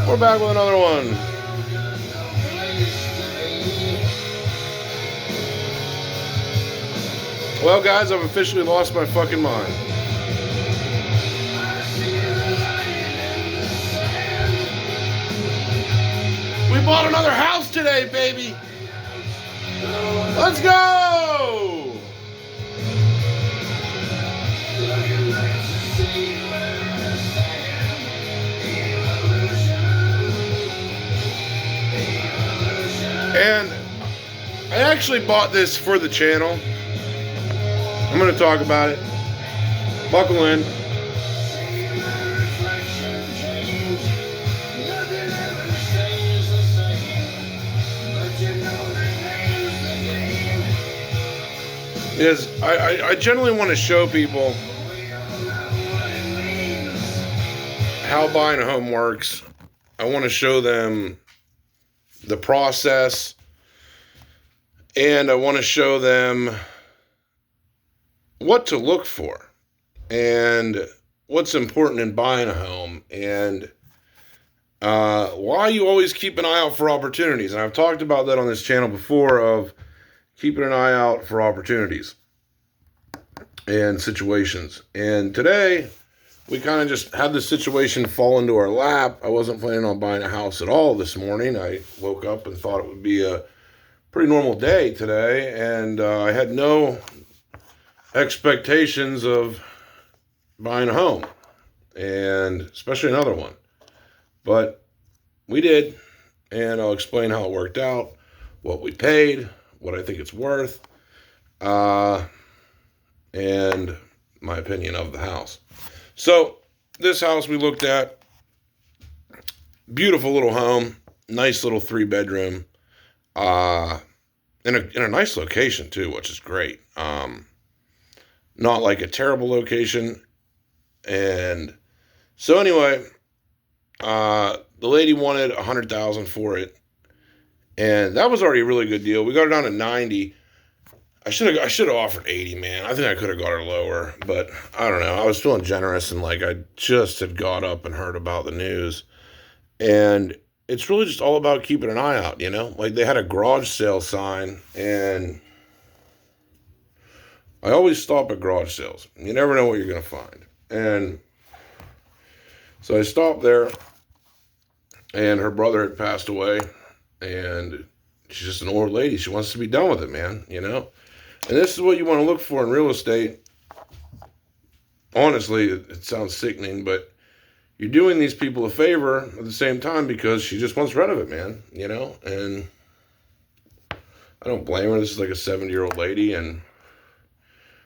We're back with another one. Well, guys, I've officially lost my fucking mind. We bought another house today, baby. Let's go! And I actually bought this for the channel. I'm going to talk about it. Buckle in. Is I generally want to show people how buying a home works. I want to show them the process, and I want to show them what to look for and what's important in buying a home, and why you always keep an eye out for opportunities. And I've talked about that on this channel before, of keeping an eye out for opportunities and situations. And today, we kind of just had the situation fall into our lap. I wasn't planning on buying a house at all this morning. I woke up and thought it would be a pretty normal day today, and I had no expectations of buying a home, and especially another one. But we did, and I'll explain how it worked out, what we paid, what I think it's worth, and my opinion of the house. So, this house we looked at, beautiful little home, nice little 3-bedroom, in a nice location too, which is great. Not like a terrible location. And so anyway, the lady wanted $100,000 for it, and that was already a really good deal. We got it down to 90. I should have offered 80, man. I think I could have got her lower, but I don't know. I was feeling generous, and like I just had got up and heard about the news, and it's really just all about keeping an eye out, you know? Like, they had a garage sale sign, and I always stop at garage sales. You never know what you're going to find. And so I stopped there, and her brother had passed away, and she's just an old lady. She wants to be done with it, man, you know? And this is what you want to look for in real estate. Honestly, it sounds sickening, but you're doing these people a favor at the same time, because she just wants rid of it, man, you know? And I don't blame her. This is like a 70-year-old lady, and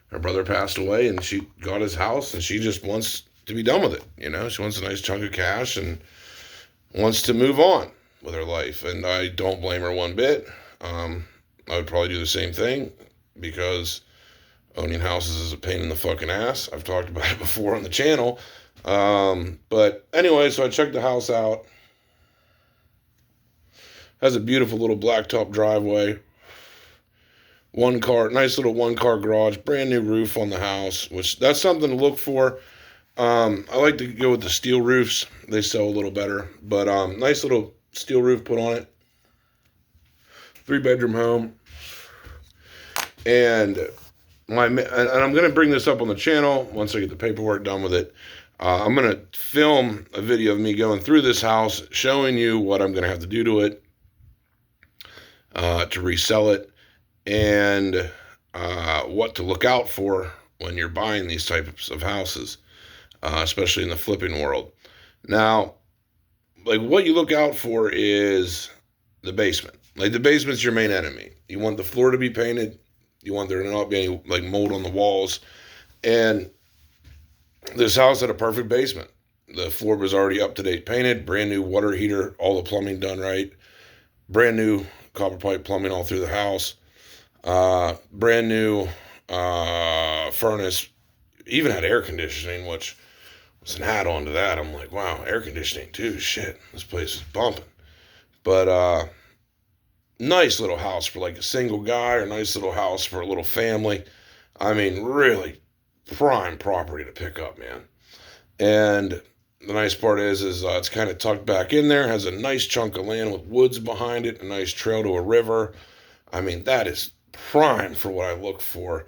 her brother passed away, and she got his house, and she just wants to be done with it, you know? She wants a nice chunk of cash and wants to move on with her life, and I don't blame her one bit. I would probably do the same thing, because owning houses is a pain in the fucking ass. I've talked about it before on the channel. But anyway, so I checked the house out. Has a beautiful little blacktop driveway. Nice little one-car garage, brand new roof on the house, which that's something to look for. I like to go with the steel roofs. They sell a little better, but nice little steel roof put on it. 3-bedroom home. And I'm going to bring this up on the channel once I get the paperwork done with it. I'm going to film a video of me going through this house, showing you what I'm going to have to do to it to resell it, and what to look out for when you're buying these types of houses, especially in the flipping world. Now, like, what you look out for is the basement. Like, the basement's your main enemy. You want the floor to be painted. You want there to not be any, like, mold on the walls. And this house had a perfect basement. The floor was already up-to-date painted, brand new water heater, all the plumbing done right, brand new copper pipe plumbing all through the house, brand new furnace, even had air conditioning, which was an add-on to that. I'm like, wow, air conditioning too, shit, this place is bumping. But nice little house for like a single guy, or nice little house for a little family. I mean, really prime property to pick up, man. And the nice part is it's kind of tucked back in there, has a nice chunk of land with woods behind it, a nice trail to a river. I mean, that is prime for what I look for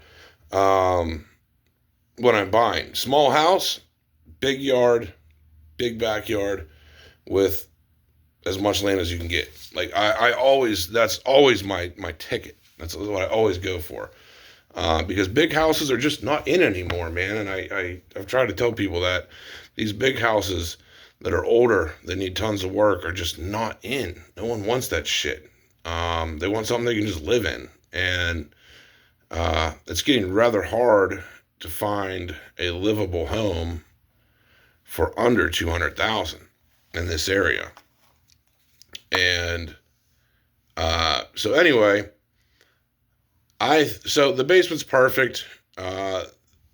um, when I'm buying. Small house, big yard, big backyard with as much land as you can get. Like I always, that's always my ticket. That's what I always go for. Because big houses are just not in anymore, man. And I've tried to tell people that these big houses that are older, that need tons of work, are just not in. No one wants that shit. They want something they can just live in. And it's getting rather hard to find a livable home for under 200,000 in this area. And so anyway, so the basement's perfect.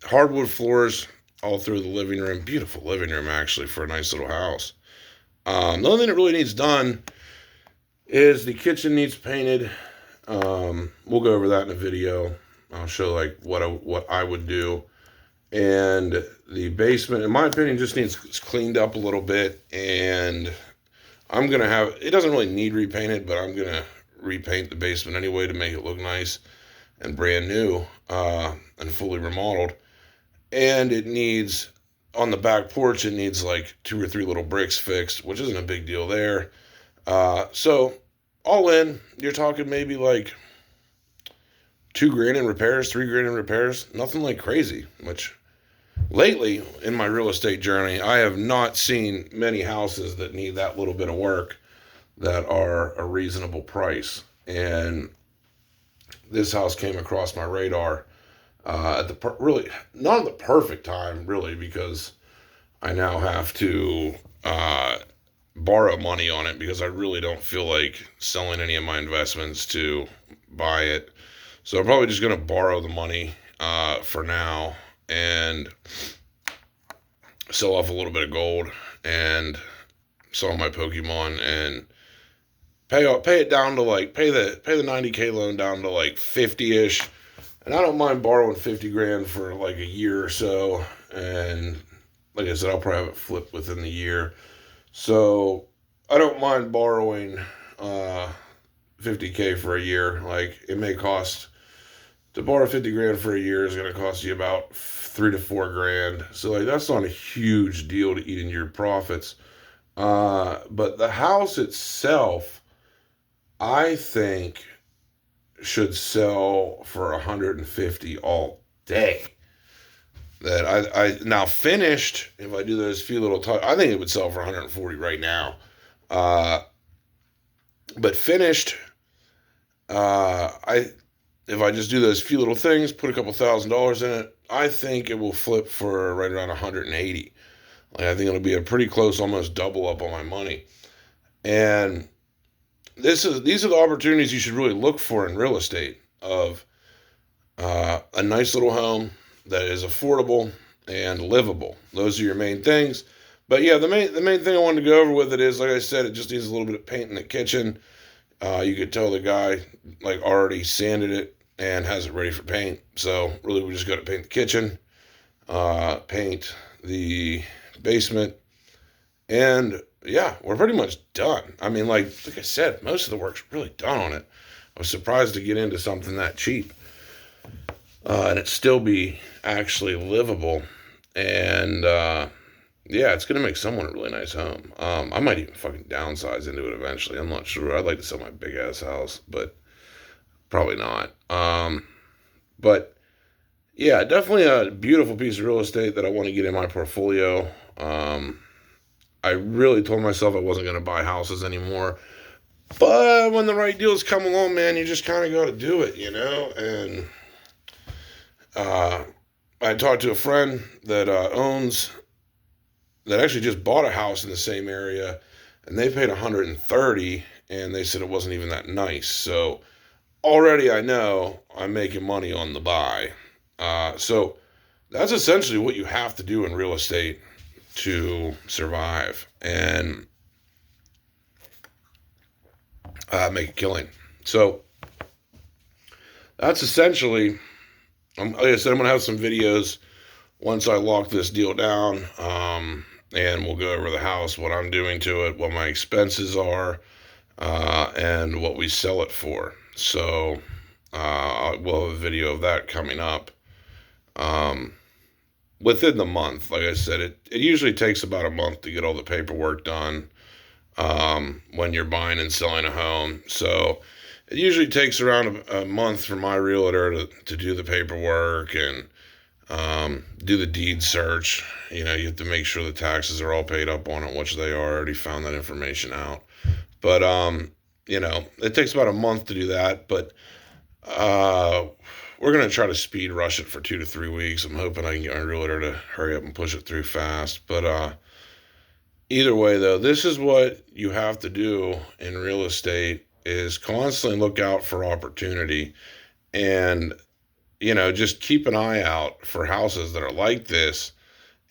Hardwood floors all through the living room. Beautiful living room, actually, for a nice little house. The only thing that really needs done is the kitchen needs painted. We'll go over that in a video. I'll show like what I would do. And the basement, in my opinion, just needs cleaned up a little bit. And I'm gonna have, it doesn't really need repainted, but I'm gonna repaint the basement anyway to make it look nice and brand new and fully remodeled. And it needs, on the back porch, it needs like 2 or 3 little bricks fixed, which isn't a big deal there. So all in, you're talking maybe like $2,000 in repairs, $3,000 in repairs. Nothing like crazy. Which lately in my real estate journey, I have not seen many houses that need that little bit of work that are a reasonable price. And this house came across my radar at the really not the perfect time, really, because I now have to borrow money on it because I really don't feel like selling any of my investments to buy it. So I'm probably just going to borrow the money for now and sell off a little bit of gold and sell my Pokemon and pay it down to like pay the 90K loan down to like 50ish. And I don't mind borrowing 50 grand for like a year or so. And like I said, I'll probably have it flipped within the year. So I don't mind borrowing 50K for a year. Like it may cost, to borrow 50 grand for a year is going to cost you about 3 to 4 grand. So like that's not a huge deal to eat into your profits. But the house itself, I think, should sell for 150 all day. That I now finished, if I do those few little I think it would sell for 140 right now. But finished, if I just do those few little things, put a couple $1,000s in it, I think it will flip for right around 180. Like I think it'll be a pretty close, almost double up on my money. And these are the opportunities you should really look for in real estate, of a nice little home that is affordable and livable. Those are your main things. But yeah, the main thing I wanted to go over with it is, like I said, it just needs a little bit of paint in the kitchen. You could tell the guy like already sanded it and has it ready for paint. So really, we just got to paint the kitchen, paint the basement, and yeah, we're pretty much done. I mean, like I said, most of the work's really done on it. I was surprised to get into something that cheap, and it still be actually livable. And yeah, it's gonna make someone a really nice home. I might even fucking downsize into it eventually. I'm not sure. I'd like to sell my big ass house, but probably not. But yeah, definitely a beautiful piece of real estate that I want to get in my portfolio. I really told myself I wasn't going to buy houses anymore. But when the right deals come along, man, you just kind of got to do it, you know? And I talked to a friend that that actually just bought a house in the same area, and they paid 130, and they said it wasn't even that nice. So already I know I'm making money on the buy. So that's essentially what you have to do in real estate to survive and make a killing. So that's essentially, like I said, I'm going to have some videos once I lock this deal down. and we'll go over the house, what I'm doing to it, what my expenses are, and what we sell it for. So we'll have a video of that coming up um, within the month. Like I said, it usually takes about a month to get all the paperwork done when you're buying and selling a home. So it usually takes around a month for my realtor to do the paperwork and do the deed search. You know, you have to make sure the taxes are all paid up on it, which they are. I already found that information out. But you know, it takes about a month to do that. But uh, we're gonna try to speed rush it for 2 to 3 weeks. I'm hoping I can get my realtor to hurry up and push it through fast. But either way, though, this is what you have to do in real estate: is constantly look out for opportunity, and you know, just keep an eye out for houses that are like this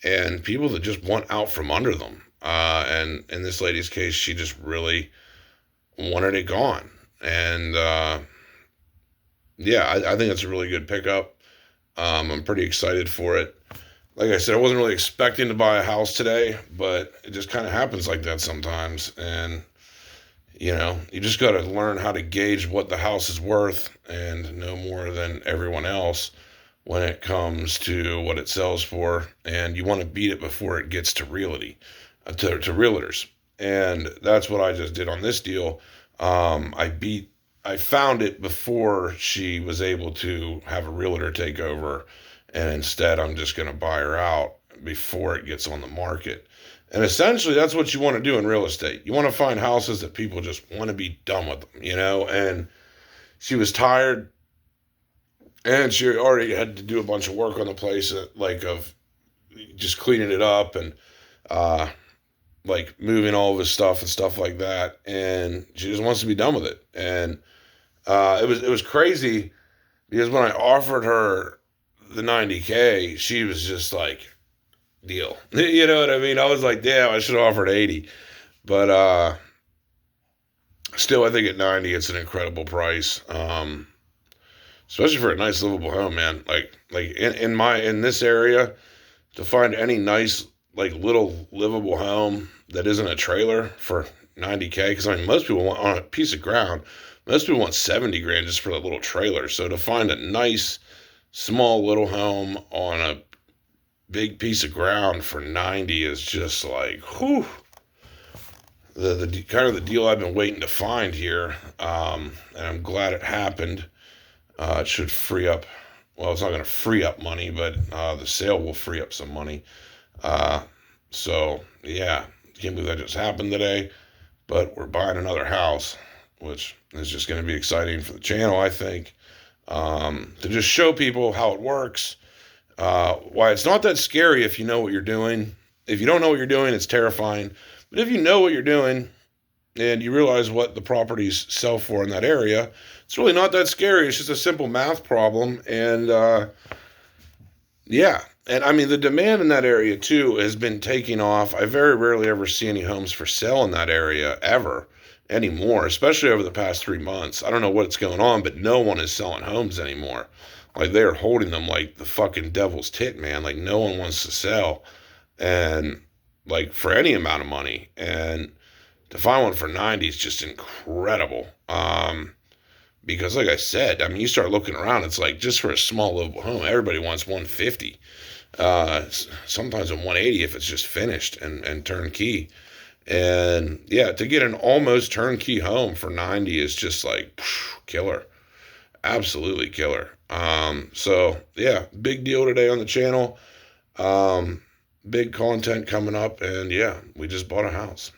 and people that just want out from under them. And in this lady's case, she just really wanted it gone. And yeah, I think it's a really good pickup. I'm pretty excited for it. Like I said, I wasn't really expecting to buy a house today, but it just kind of happens like that sometimes. And, you know, you just got to learn how to gauge what the house is worth and know more than everyone else when it comes to what it sells for. And you want to beat it before it gets to realty, to realtors. And that's what I just did on this deal. I found it before she was able to have a realtor take over, and instead I'm just going to buy her out before it gets on the market. And essentially, that's what you want to do in real estate. You want to find houses that people just want to be done with them, you know. And she was tired, and she already had to do a bunch of work on the place, like of just cleaning it up and uh, like moving all of his stuff and stuff like that. And she just wants to be done with it. And it was crazy because when I offered her the 90K, she was just like, deal. You know what I mean? I was like, damn, I should have offered 80. But still, I think at 90, it's an incredible price. Especially for a nice livable home, man. Like in this area, to find any nice like little livable home that isn't a trailer for 90K, because I mean most people want on a piece of ground, most people want 70 grand just for a little trailer. So to find a nice small little home on a big piece of ground for 90 is just like, whew, the kind of the deal I've been waiting to find here. And I'm glad it happened. It should free up, well, it's not going to free up money, but the sale will free up some money. So, yeah, can't believe that just happened today. But we're buying another house, which is just going to be exciting for the channel, I think, to just show people how it works, why it's not that scary if you know what you're doing. If you don't know what you're doing, it's terrifying. But if you know what you're doing, and you realize what the properties sell for in that area, it's really not that scary. It's just a simple math problem. And yeah, and I mean, the demand in that area too has been taking off. I very rarely ever see any homes for sale in that area ever anymore, especially over the past 3 months. I don't know what's going on, but no one is selling homes anymore. Like they're holding them like the fucking devil's tit, man. Like no one wants to sell, and like for any amount of money. And to find one for 90 is just incredible. Because like I said, I mean, you start looking around, it's like just for a small livable home, everybody wants 150. Sometimes a 180 if it's just finished and turnkey. And yeah, to get an almost turnkey home for 90 is just like killer. Absolutely killer. So yeah, big deal today on the channel. Big content coming up, and yeah, we just bought a house.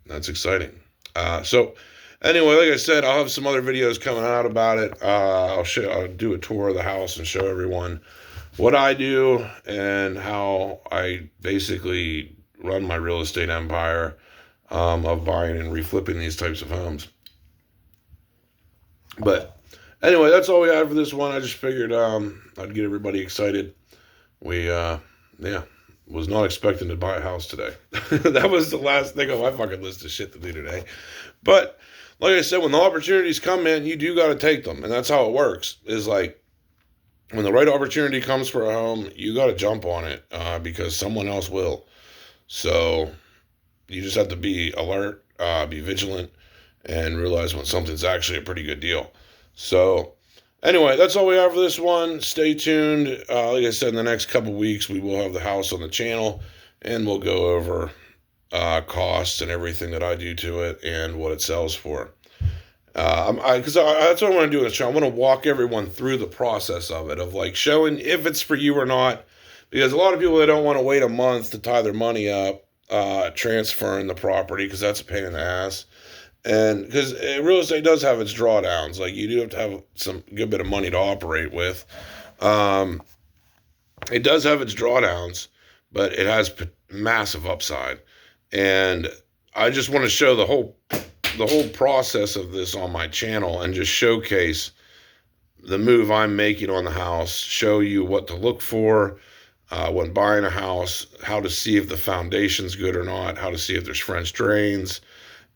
That's exciting. So anyway, like I said, I'll have some other videos coming out about it. I'll do a tour of the house and show everyone what I do and how I basically run my real estate empire, of buying and reflipping these types of homes. But anyway, that's all we had for this one. I just figured I'd get everybody excited. We yeah, was not expecting to buy a house today. That was the last thing on my fucking list of shit to do today. But like I said, when the opportunities come in, you do got to take them. And that's how it works, is like when the right opportunity comes for a home, you got to jump on it, because someone else will. So you just have to be alert, be vigilant, and realize when something's actually a pretty good deal. So anyway, that's all we have for this one. Stay tuned. Like I said, in the next couple weeks, we will have the house on the channel, and we'll go over costs and everything that I do to it and what it sells for. Because that's what I want to do in this channel. I want to walk everyone through the process of it, of like showing if it's for you or not. Because a lot of people, they don't want to wait a month to tie their money up, transferring the property, because that's a pain in the ass. And because real estate does have its drawdowns, like you do have to have some good bit of money to operate with. Um, it does have its drawdowns, but it has massive upside. And I just want to show the whole process of this on my channel and just showcase the move I'm making on the house, show you what to look for when buying a house, how to see if the foundation's good or not, how to see if there's French drains.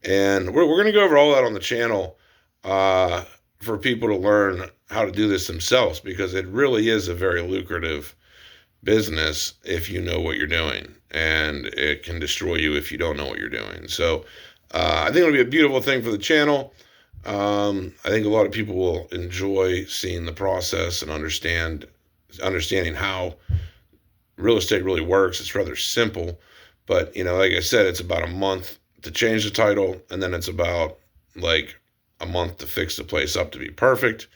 And we're going to go over all that on the channel uh, for people to learn how to do this themselves, because it really is a very lucrative business if you know what you're doing, and it can destroy you if you don't know what you're doing. So I think it'll be a beautiful thing for the channel. I think a lot of people will enjoy seeing the process and understanding how real estate really works. It's rather simple, but like I said, it's about a month to change the title, and then it's about like a month to fix the place up to be perfect.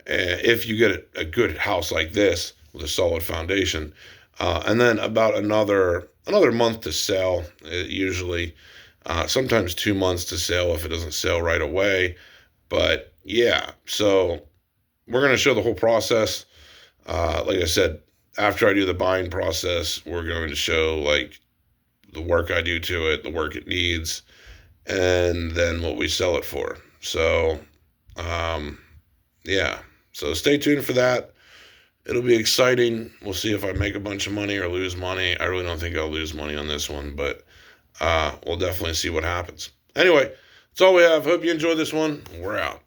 If you get a good house like this with a solid foundation, and then about another month to sell, usually. Sometimes 2 months to sell if it doesn't sell right away. But yeah, so we're going to show the whole process. Like I said, after I do the buying process, we're going to show like the work I do to it, the work it needs, and then what we sell it for. So, yeah. So stay tuned for that. It'll be exciting. We'll see if I make a bunch of money or lose money. I really don't think I'll lose money on this one, but we'll definitely see what happens. Anyway, that's all we have. Hope you enjoyed this one. We're out.